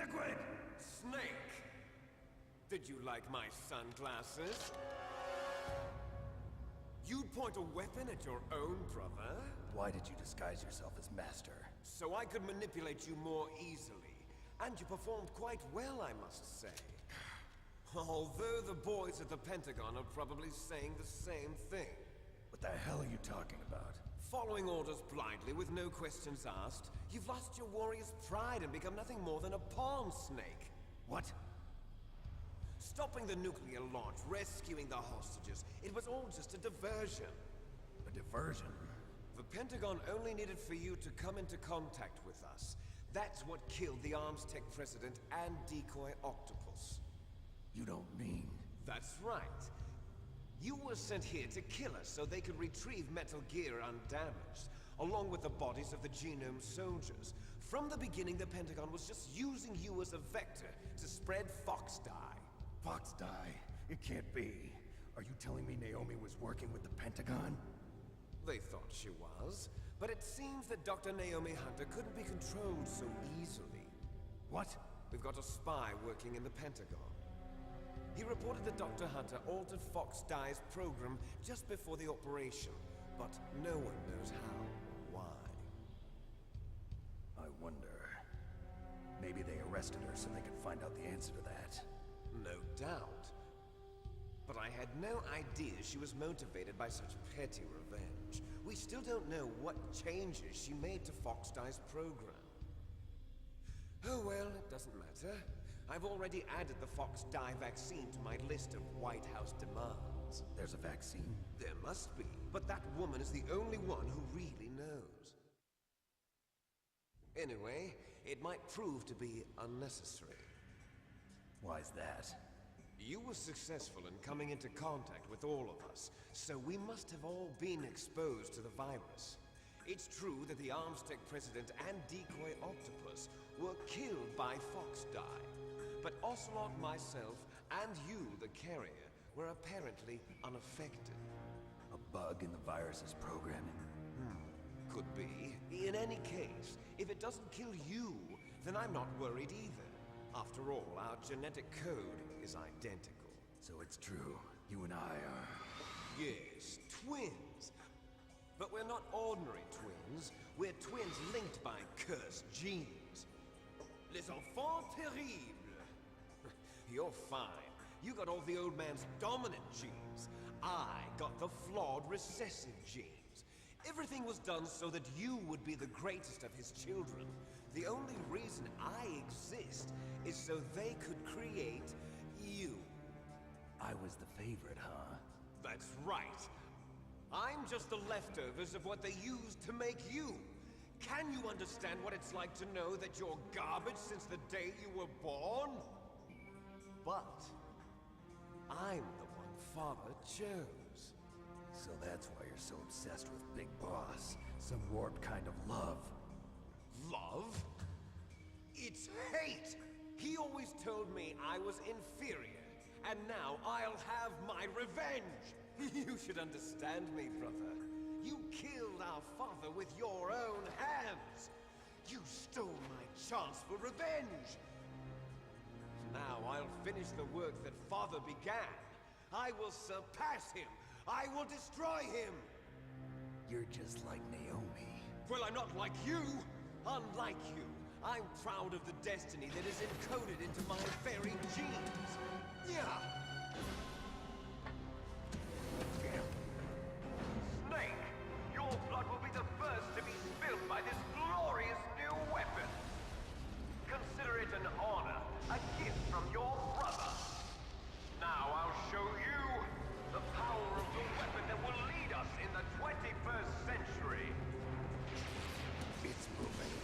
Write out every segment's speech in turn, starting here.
Liquid! Snake! Did you like my sunglasses? You'd point a weapon at your own brother? Why did you disguise yourself as Master? So I could manipulate you more easily. And you performed quite well, I must say. Although the boys at the Pentagon are probably saying the same thing. What the hell are you talking about? Following orders blindly with no questions asked, you've lost your warrior's pride and become nothing more than a pawn snake. What? Stopping the nuclear launch, rescuing the hostages, it was all just a diversion. A diversion? The Pentagon only needed for you to come into contact with us. That's what killed the Arms Tech president and decoy octopus. You don't mean... That's right. You were sent here to kill us so they could retrieve Metal Gear undamaged, along with the bodies of the Genome soldiers. From the beginning, the Pentagon was just using you as a vector to spread Fox dye. Fox dye? It can't be. Are you telling me Naomi was working with the Pentagon? They thought she was, but it seems that Dr. Naomi Hunter couldn't be controlled so easily. What? We've got a spy working in the Pentagon. He reported that Dr. Hunter altered Fox Dye's program just before the operation, but no one knows how or why. I wonder... Maybe they arrested her so they could find out the answer to that. No doubt. But I had no idea she was motivated by such petty revenge. We still don't know what changes she made to Fox Dye's program. Oh well, it doesn't matter. I've already added the Fox Dye vaccine to my list of White House demands. There's a vaccine? There must be, but that woman is the only one who really knows. Anyway, it might prove to be unnecessary. Why's that? You were successful in coming into contact with all of us, so we must have all been exposed to the virus. It's true that the Arms Tech president and decoy octopus were killed by Fox Dye, but Ocelot, myself, and you, the carrier, were apparently unaffected. A bug in the virus's programming? Could be. In any case, if it doesn't kill you, then I'm not worried either. After all, our genetic code is identical. So it's true. You and I are... Yes, twins. But we're not ordinary twins. We're twins linked by cursed genes. Les enfants terribles. You're fine. You got all the old man's dominant genes. I got the flawed recessive genes. Everything was done so that you would be the greatest of his children. The only reason I exist is so they could create you. I was the favorite, huh? That's right. I'm just the leftovers of what they used to make you. Can you understand what it's like to know that you're garbage since the day you were born? But I'm the one Father chose. So that's why you're so obsessed with Big Boss. Some warped kind of love. Love? It's hate! He always told me I was inferior, and now I'll have my revenge! You should understand me, brother. You killed our father with your own hands! You stole my chance for revenge! Now I'll finish the work that Father began. I will surpass him! I will destroy him! You're just like Naomi. Well, I'm not like you! Unlike you, I'm proud of the destiny that is encoded into my very genes! Yeah! Snake! Your blood will be the first to be spilled by this glorious new weapon! Consider it an honor, a gift from your brother! Now I'll show you the power of the weapon that will lead us in the 21st century! It's moving.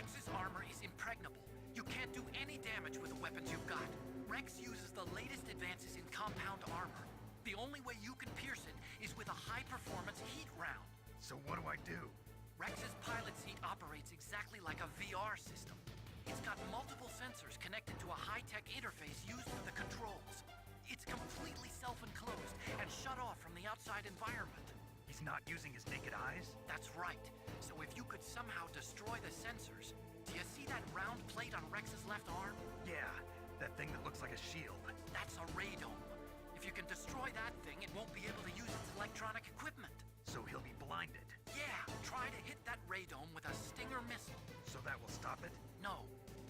Rex's armor is impregnable. You can't do any damage with the weapons you've got. Rex uses the latest advances in compound armor. The only way you can pierce it is with a high-performance heat round. So what do I do? Rex's pilot seat operates exactly like a VR system. It's got multiple sensors connected to a high-tech interface used for the controls. It's completely self-enclosed and shut off from the outside environment. He's not using his naked eyes? That's right. So if you could somehow destroy the sensors... Do you see that round plate on Rex's left arm? Yeah, that thing that looks like a shield. That's a radome. If you can destroy that thing, it won't be able to use its electronic equipment. So he'll be blinded. Yeah, try to hit that radome with a Stinger missile. So that will stop it? No.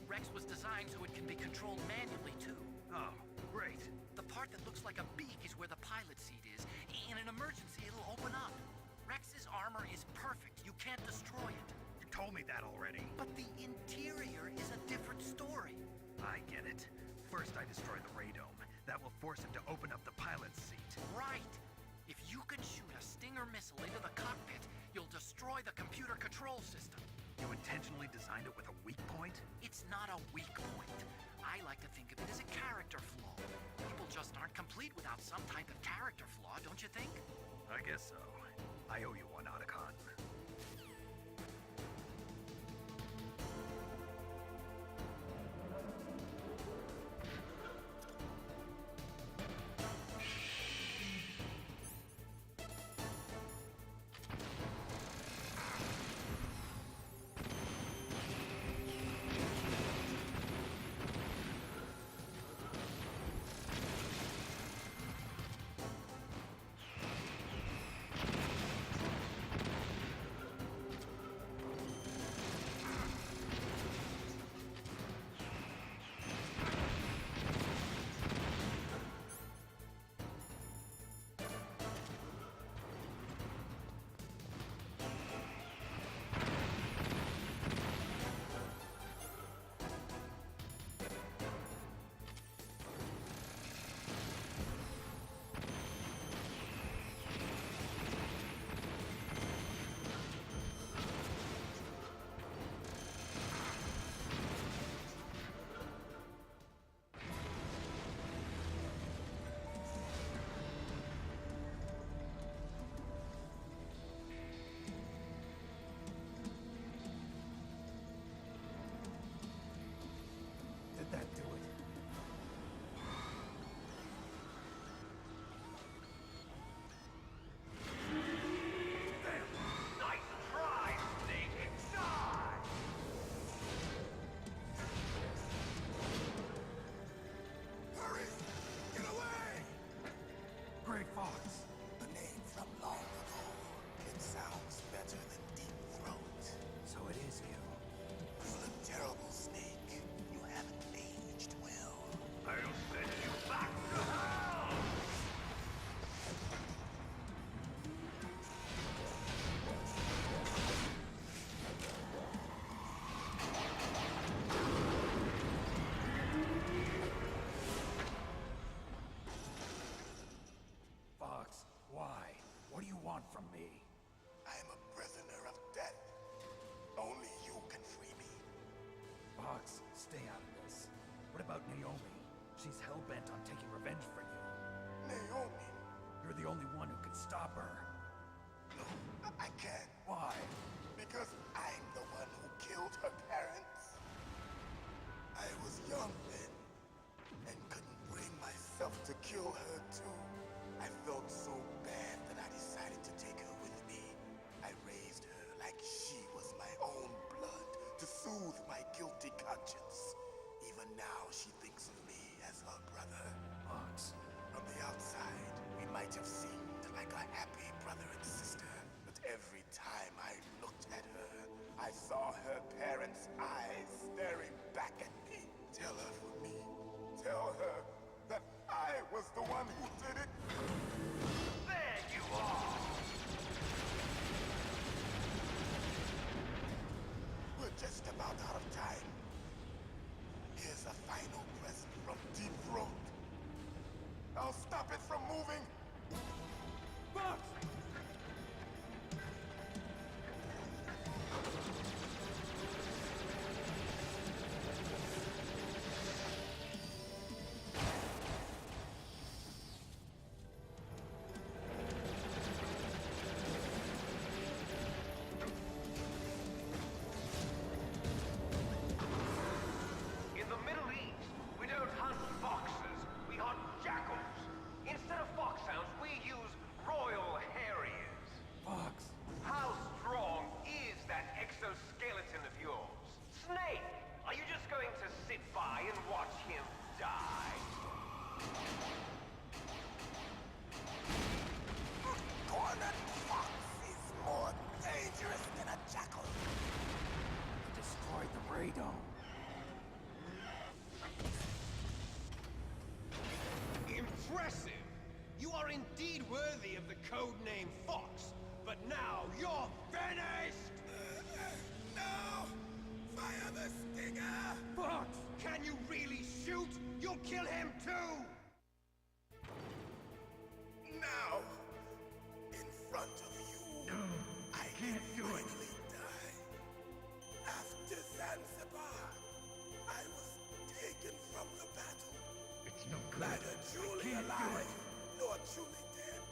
Rex was designed so it can be controlled manually, too. Oh, great. The part that looks like a beak is where the pilot seat is. In an emergency, it'll open up. Rex's armor is perfect. You can't destroy it. You told me that already. But the interior is a different story. I get it. First I destroy the radome. That will force him to open up the pilot's seat. Right. If you can shoot a Stinger missile into the cockpit, you'll destroy the computer control system. You intentionally designed it with a weak point? It's not a weak point. I like to think of it as a character flaw. People just aren't complete without some type of character flaw, don't you think? I guess so. I owe you one, Otacon. Did that do it? Hurry! Get away! Great Fox. A name from long ago. It sounds better than Deep Throat. So it is you. You look terrible, Snake. You haven't aged well. I'll send you back to hell! Fox, why? What do you want from me? I'm a prisoner of death. Only you can free me. Fox, stay out of this. What about Naomi? She's hell-bent on taking revenge for you. Naomi. You're the only one who can stop her. No, I can't. Why? Because I'm the one who killed her parents. I was young then, and couldn't bring myself to kill her too. I felt so bad that I decided to take her with me. I raised her like she was my own blood, to soothe my guilty conscience. Even now she thinks of me as her brother. Fox. From the outside, we might have seemed like a happy brother and sister, but every time I looked at her, I saw her parents' eyes staring back at me. Tell her for me. Tell her that I was the one who did it. There you are! We're just about out of time. Here's a final present from Deep Throat. I'll stop it from moving. Fox! codename Fox, but now you're finished! No! Fire the stinger! Fox, can you really shoot? You'll kill him too! Now, in front of you, No, I can't do it. finally die. After Zanzibar, I was taken from the battle. It's no good. Neither truly can't do alive, it. nor truly dead.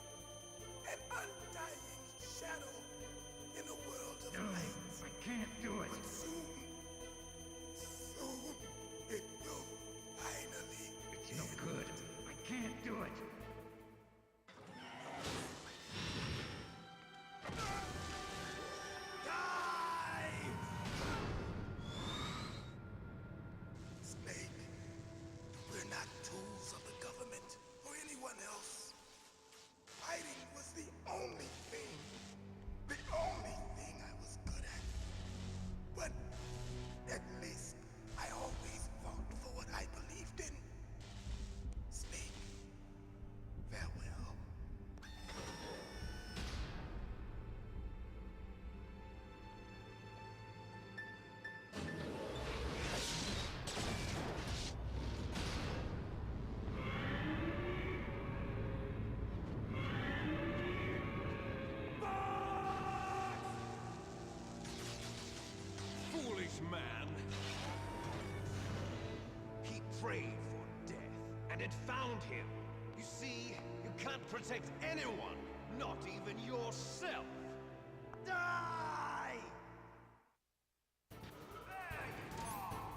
An undying shadow in a world of No, light. I can't do it. But soon, it will finally It's no good. I can't do it. Snake, we're not tools of the government or anyone else. Fighting was the only thing I was good at. But at least I always fought for what I believed in. Snake, farewell. Foolish man! He prayed for death, and it found him. You see, you can't protect anyone, not even yourself. Die! There you are!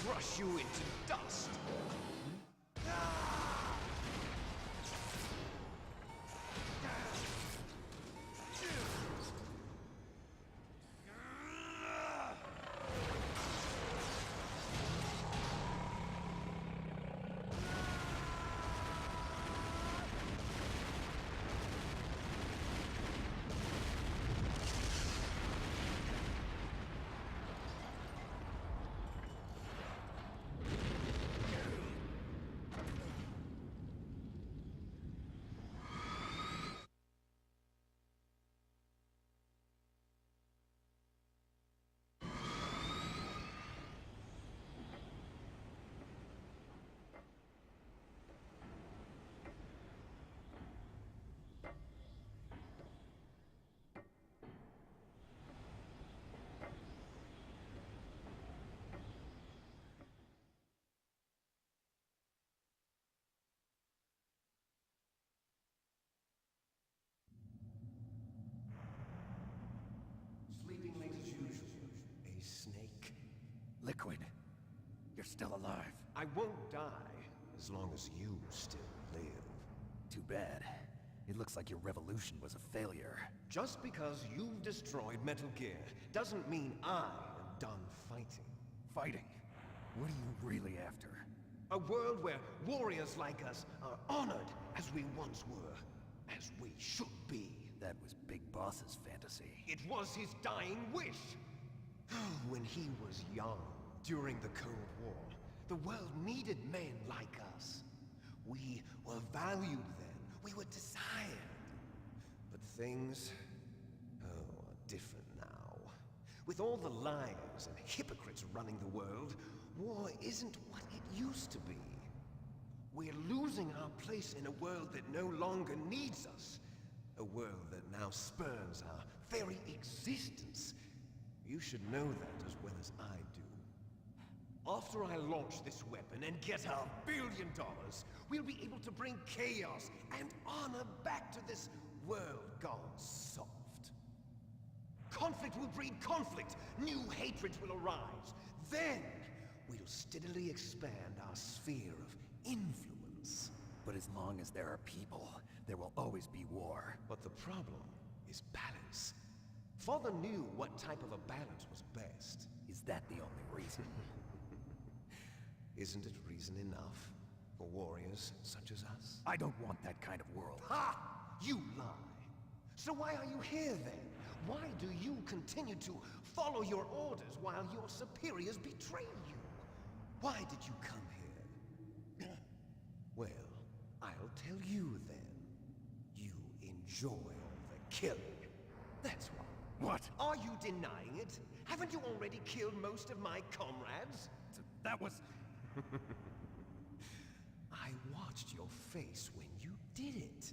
crush you into dust. still alive. I won't die as long as you still live. Too bad. It looks like your revolution was a failure. Just because you've destroyed Metal Gear doesn't mean I am done fighting. Fighting? What are you really after? A world where warriors like us are honored as we once were, as we should be. That was Big Boss's fantasy. It was his dying wish. When he was young, during the Cold War, the world needed men like us. We were valued then. We were desired. But things, are different now. With all the liars and hypocrites running the world, war isn't what it used to be. We're losing our place in a world that no longer needs us. A world that now spurns our very existence. You should know that as well as I do. After I launch this weapon and get $1 billion, we'll be able to bring chaos and honor back to this world gone soft. Conflict will breed conflict. New hatreds will arise. Then, we'll steadily expand our sphere of influence. But as long as there are people, there will always be war. But the problem is balance. Father knew what type of a balance was best. Is that the only reason? Isn't it reason enough for warriors such as us? I don't want that kind of world. Ha! You lie. So why are you here then? Why do you continue to follow your orders while your superiors betray you? Why did you come here? Well, I'll tell you then. You enjoy all the killing. That's why. What? Are you denying it? Haven't you already killed most of my comrades? That was... I watched your face when you did it.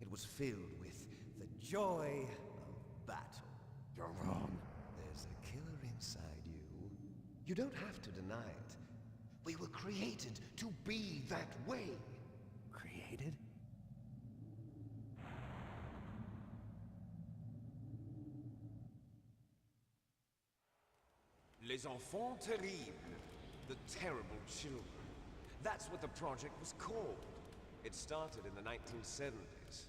It was filled with the joy of battle. You're wrong. There's a killer inside you. You don't have to deny it. We were created to be that way. Created? Les enfants terribles. The terrible children. That's what the project was called. It started in the 1970s.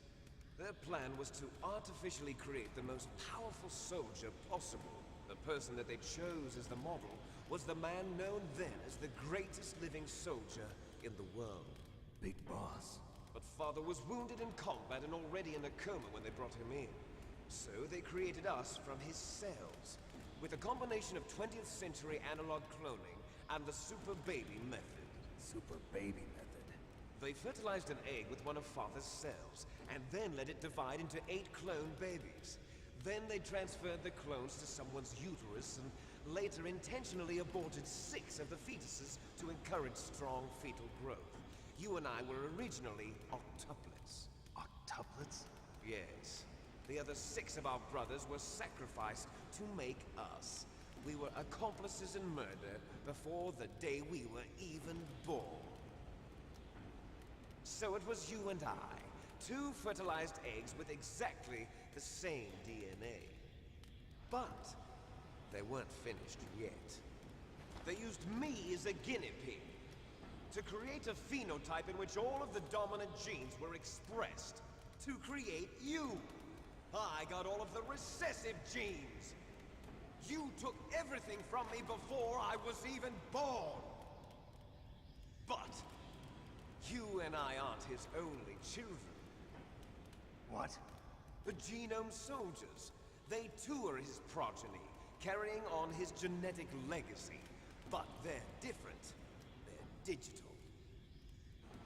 Their plan was to artificially create the most powerful soldier possible. The person that they chose as the model was the man known then as the greatest living soldier in the world. Big Boss. But Father was wounded in combat and already in a coma when they brought him in. So they created us from his cells, with a combination of 20th century analog cloning and the super baby method. Super baby method. They fertilized an egg with one of Father's cells, and then let it divide into 8 clone babies. Then they transferred the clones to someone's uterus and later intentionally aborted 6 of the fetuses to encourage strong fetal growth. You and I were originally octuplets. Octuplets? Yes. The other 6 of our brothers were sacrificed to make us. We were accomplices in murder before the day we were even born. So it was you and I, 2 fertilized eggs with exactly the same DNA. But they weren't finished yet. They used me as a guinea pig to create a phenotype in which all of the dominant genes were expressed to create you. I got all of the recessive genes. You took everything from me before I was even born. But you and I aren't his only children. What? The Genome Soldiers. They too are his progeny, carrying on his genetic legacy. But they're different. They're digital.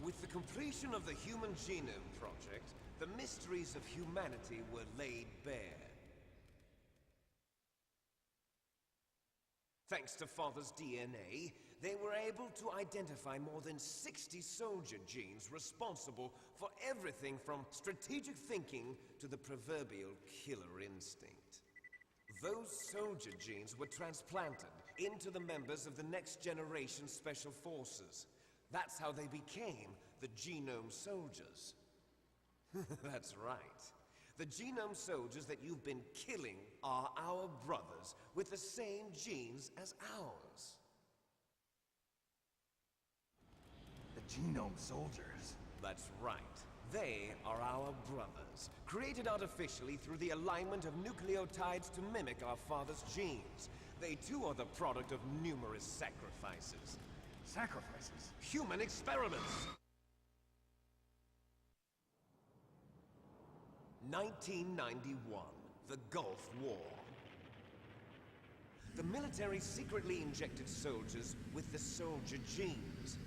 With the completion of the Human Genome Project, the mysteries of humanity were laid bare. Thanks to Father's DNA, they were able to identify more than 60 soldier genes responsible for everything from strategic thinking to the proverbial killer instinct. Those soldier genes were transplanted into the members of the next generation Special Forces. That's how they became the Genome Soldiers. That's right. The Genome Soldiers that you've been killing are our brothers with the same genes as ours. Genome soldiers. That's right. They are our brothers, created artificially through the alignment of nucleotides to mimic our father's genes. They too are the product of numerous sacrifices. Sacrifices? Human experiments! 1991, the Gulf War. The military secretly injected soldiers with the soldier genes.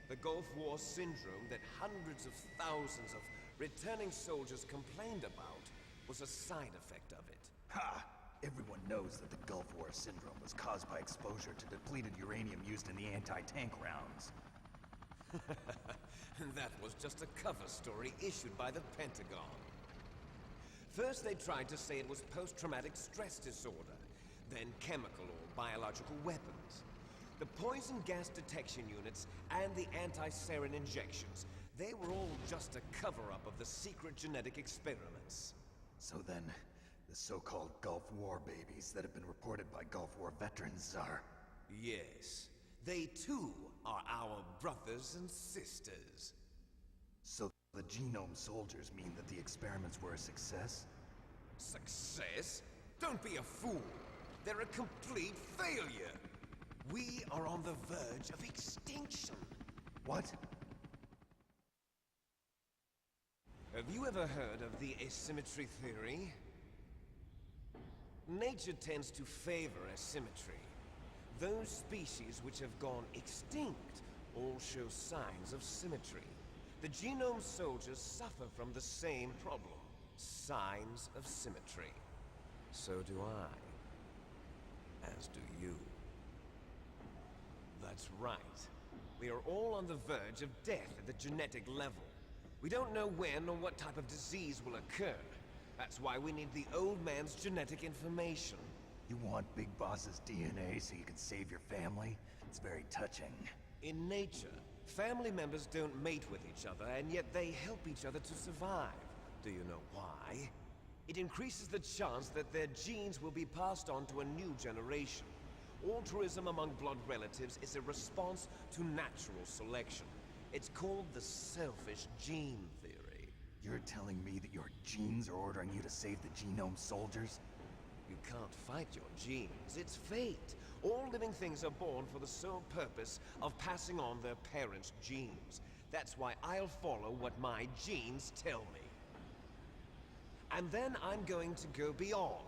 The Gulf War syndrome that hundreds of thousands of returning soldiers complained about was a side effect of it. Ha! Everyone knows that the Gulf War syndrome was caused by exposure to depleted uranium used in the anti-tank rounds. That was just a cover story issued by the Pentagon. First they tried to say it was post-traumatic stress disorder, then chemical or biological weapons. The poison gas detection units and the anti-sarin injections, they were all just a cover-up of the secret genetic experiments. So then, the so-called Gulf War babies that have been reported by Gulf War veterans are... Yes, they too are our brothers and sisters. So the genome soldiers mean that the experiments were a success? Success? Don't be a fool. They're a complete failure. We are on the verge of extinction. What? Have you ever heard of the asymmetry theory? Nature tends to favor asymmetry. Those species which have gone extinct all show signs of symmetry. The genome soldiers suffer from the same problem. Signs of symmetry. So do I. As do you. That's right. We are all on the verge of death at the genetic level. We don't know when or what type of disease will occur. That's why we need the old man's genetic information. You want Big Boss's DNA so you can save your family? It's very touching. In nature, family members don't mate with each other, and yet they help each other to survive. Do you know why? It increases the chance that their genes will be passed on to a new generation. Altruism among blood relatives is a response to natural selection. It's called the selfish gene theory. You're telling me that your genes are ordering you to save the genome soldiers? You can't fight your genes. It's fate. All living things are born for the sole purpose of passing on their parents' genes. That's why I'll follow what my genes tell me. And then I'm going to go beyond.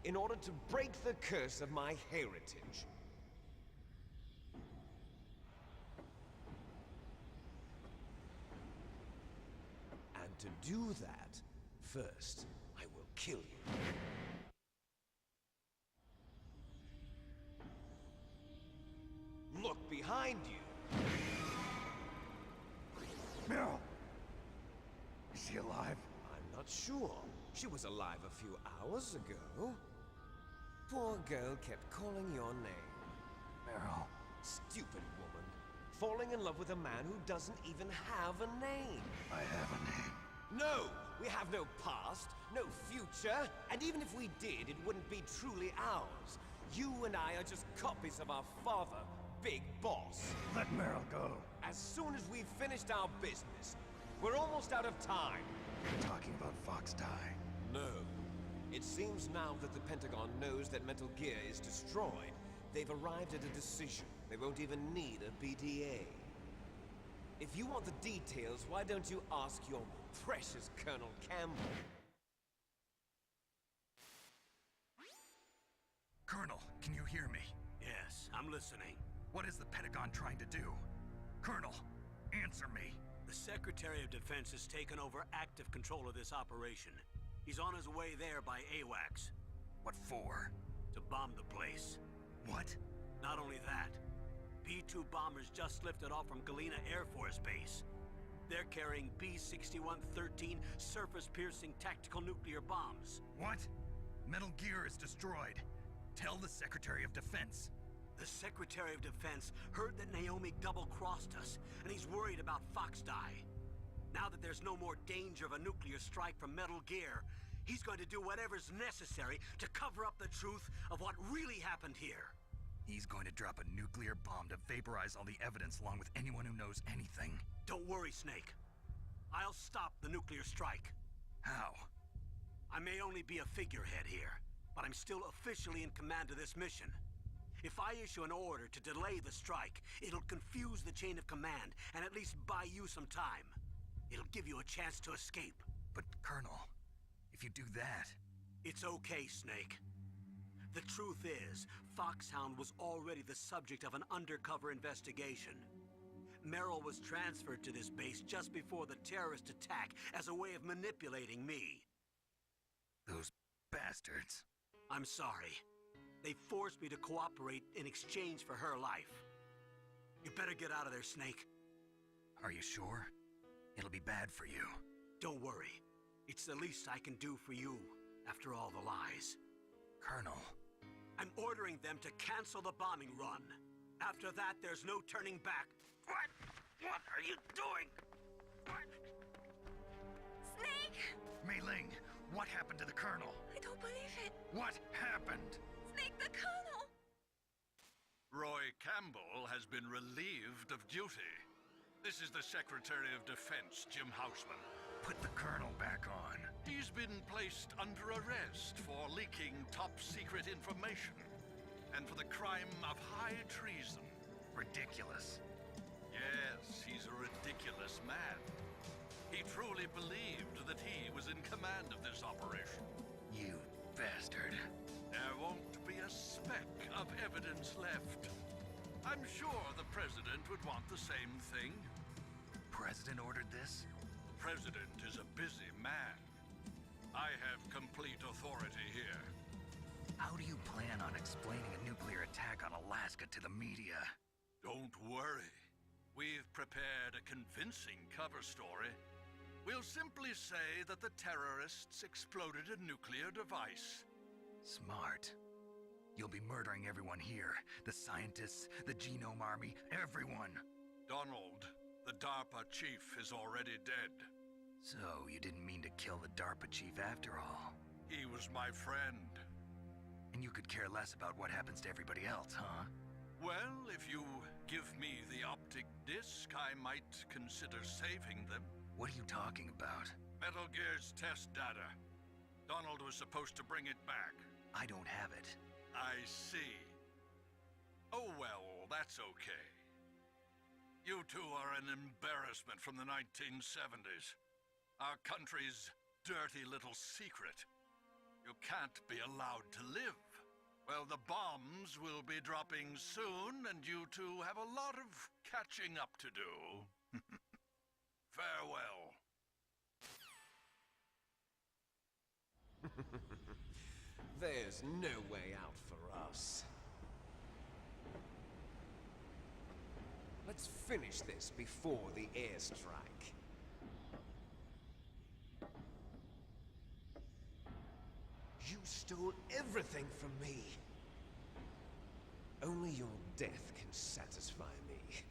In order to break the curse of my heritage. And to do that, first, I will kill you. Look behind you! Meryl! Is she alive? I'm not sure. She was alive a few hours ago. Poor girl kept calling your name. Meryl. Stupid woman. Falling in love with a man who doesn't even have a name. I have a name. No! We have no past, no future, and even if we did, it wouldn't be truly ours. You and I are just copies of our father, Big Boss. Let Meryl go. As soon as we've finished our business, we're almost out of time. You're talking about Fox Die. No. It seems now that the Pentagon knows that Metal Gear is destroyed. They've arrived at a decision. They won't even need a BDA. If you want the details, why don't you ask your precious Colonel Campbell? Colonel, can you hear me? Yes, I'm listening. What is the Pentagon trying to do? Colonel, answer me. The Secretary of Defense has taken over active control of this operation. He's on his way there by AWACS. What for? To bomb the place. What? Not only that, B-2 bombers just lifted off from Galena Air Force Base. They're carrying B-6113 surface-piercing tactical nuclear bombs. What? Metal Gear is destroyed. Tell the Secretary of Defense. The Secretary of Defense heard that Naomi double-crossed us, and he's worried about Fox Die. Now that there's no more danger of a nuclear strike from Metal Gear, he's going to do whatever's necessary to cover up the truth of what really happened here. He's going to drop a nuclear bomb to vaporize all the evidence along with anyone who knows anything. Don't worry, Snake. I'll stop the nuclear strike. How? I may only be a figurehead here, but I'm still officially in command of this mission. If I issue an order to delay the strike, it'll confuse the chain of command and at least buy you some time. It'll give you a chance to escape. But, Colonel, if you do that... It's okay, Snake. The truth is, Foxhound was already the subject of an undercover investigation. Merrill was transferred to this base just before the terrorist attack as a way of manipulating me. Those bastards. I'm sorry. They forced me to cooperate in exchange for her life. You better get out of there, Snake. Are you sure? It'll be bad for you. Don't worry. It's the least I can do for you, after all the lies. Colonel. I'm ordering them to cancel the bombing run. After that, there's no turning back. What? What are you doing? What? Snake! Mei Ling, what happened to the Colonel? I don't believe it. What happened? Snake, the Colonel! Roy Campbell has been relieved of duty. This is the Secretary of Defense, Jim Houseman. Put the Colonel back on. He's been placed under arrest for leaking top-secret information and for the crime of high treason. Ridiculous. Yes, he's a ridiculous man. He truly believed that he was in command of this operation. You bastard. There won't be a speck of evidence left. I'm sure the President would want the same thing. President ordered this? The President is a busy man. I have complete authority here. How do you plan on explaining a nuclear attack on Alaska to the media? Don't worry. We've prepared a convincing cover story. We'll simply say that the terrorists exploded a nuclear device. Smart. You'll be murdering everyone here. The scientists, the Genome Army, everyone. Donald, the DARPA chief, is already dead. So, you didn't mean to kill the DARPA chief after all. He was my friend. And you could care less about what happens to everybody else, huh? Well, if you give me the optic disc, I might consider saving them. What are you talking about? Metal Gear's test data. Donald was supposed to bring it back. I don't have it. I see. Oh well, that's okay. You two are an embarrassment from the 1970s. Our country's dirty little secret. You can't be allowed to live. Well, the bombs will be dropping soon, and you two have a lot of catching up to do. Farewell. There's no way out for us. Let's finish this before the airstrike. You stole everything from me. Only your death can satisfy me.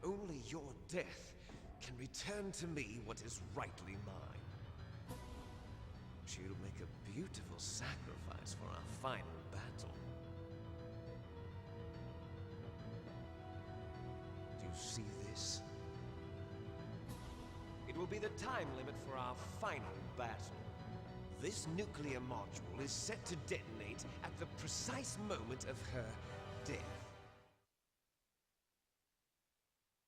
Only your death can return to me what is rightly mine. She'll make a beautiful sacrifice for our final battle. Do you see this? It will be the time limit for our final battle. This nuclear module is set to detonate at the precise moment of her death.